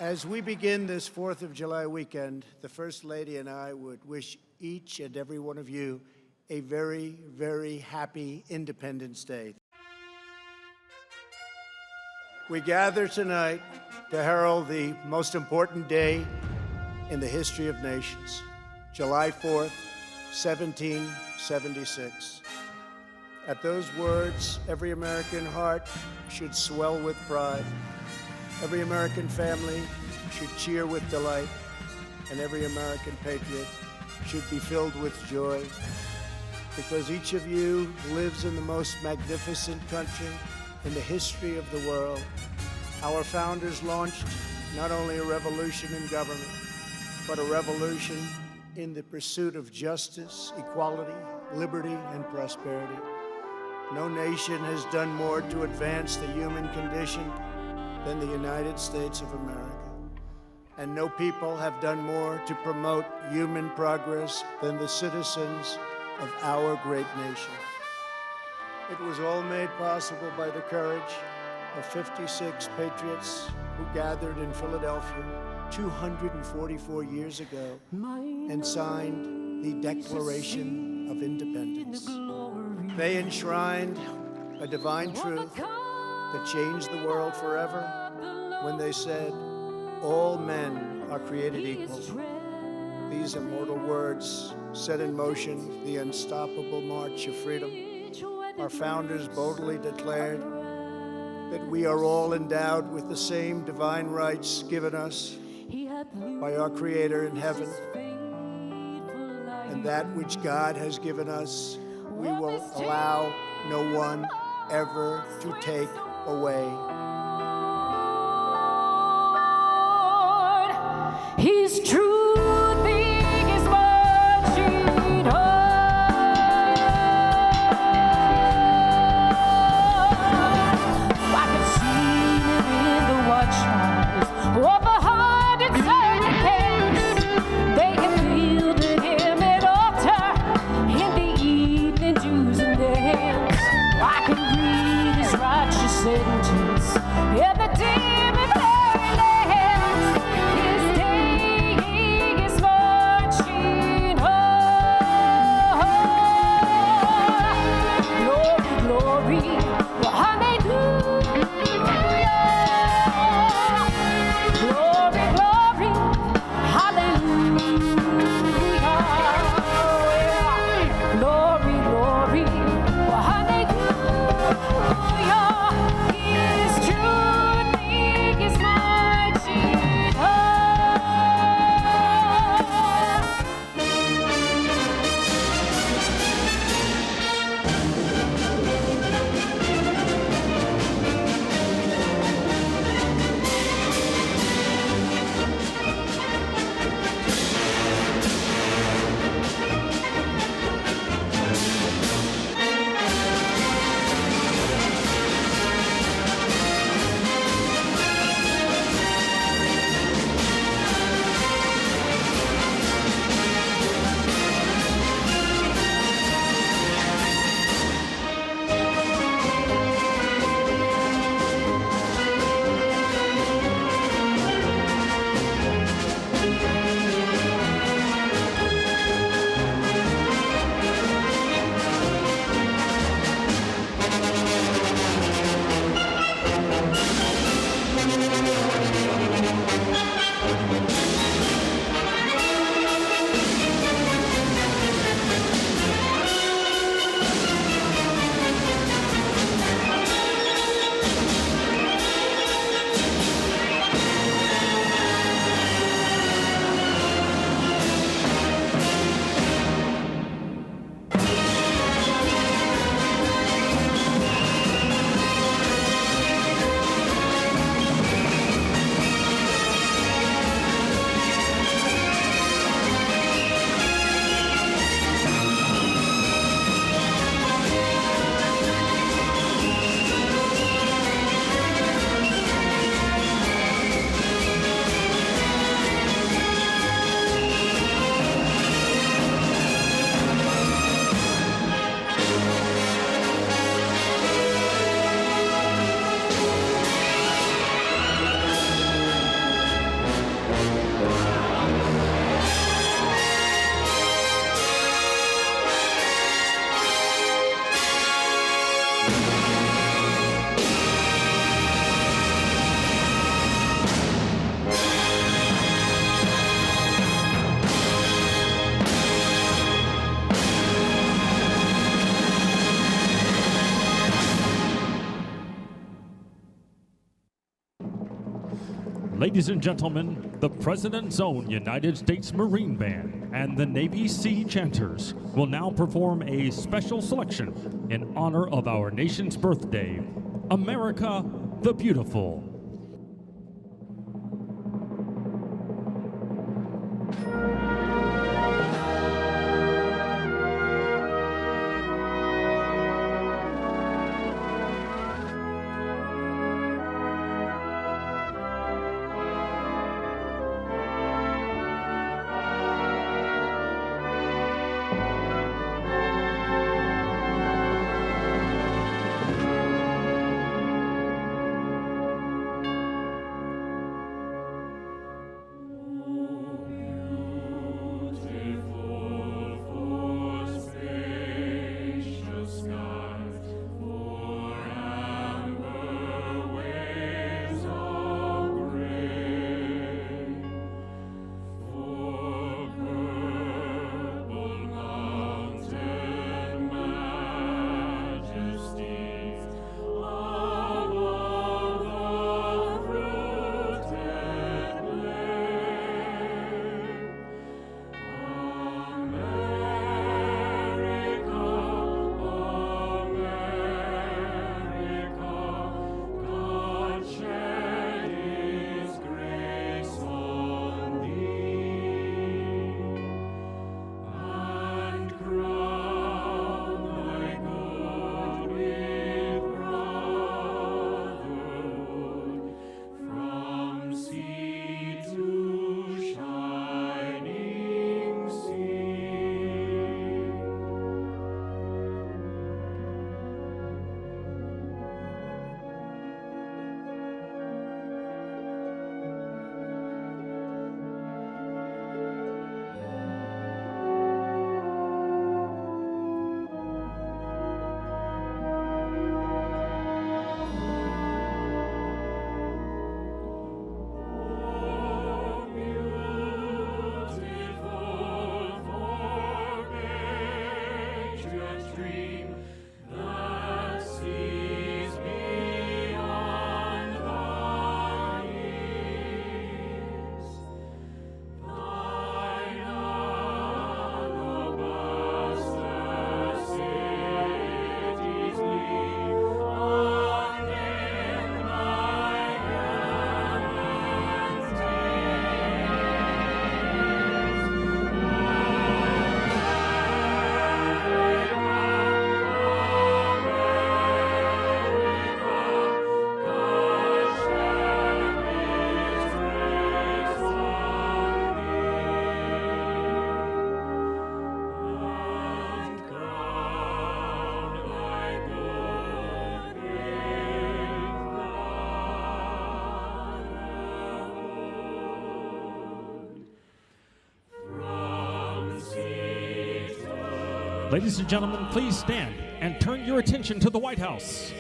As we begin this 4th of July weekend, the First Lady and I would wish each and every one of you a very, very happy Independence Day. We gather tonight to herald the most important day in the history of nations, July 4th, 1776. At those words, every American heart should swell with pride. Every American family should cheer with delight, and every American patriot should be filled with joy, because each of you lives in the most magnificent country in the history of the world. Our founders launched not only a revolution in government, but a revolution in the pursuit of justice, equality, liberty, and prosperity. No nation has done more to advance the human condition than the United States of America. And no people have done more to promote human progress than the citizens of our great nation. It was all made possible by the courage of 56 patriots who gathered in Philadelphia 244 years ago and signed the Declaration of Independence. They enshrined a divine truth that changed the world forever when they said, all men are created equal. These immortal words set in motion the unstoppable march of freedom. Our founders boldly declared that we are all endowed with the same divine rights given us by our Creator in heaven, and that which God has given us, we will allow no one ever to take away. His truth is marching on. I could see him in the watchtowers of 100 certain camps. They have fielded him at altar in the evening dews in their hands. I can read his righteous sentence in the dim and blurry lands. His day Ladies and gentlemen, the President's own United States Marine Band and the Navy Sea Chanters will now perform a special selection in honor of our nation's birthday, America the Beautiful. Ladies and gentlemen, please stand and turn your attention to the White House.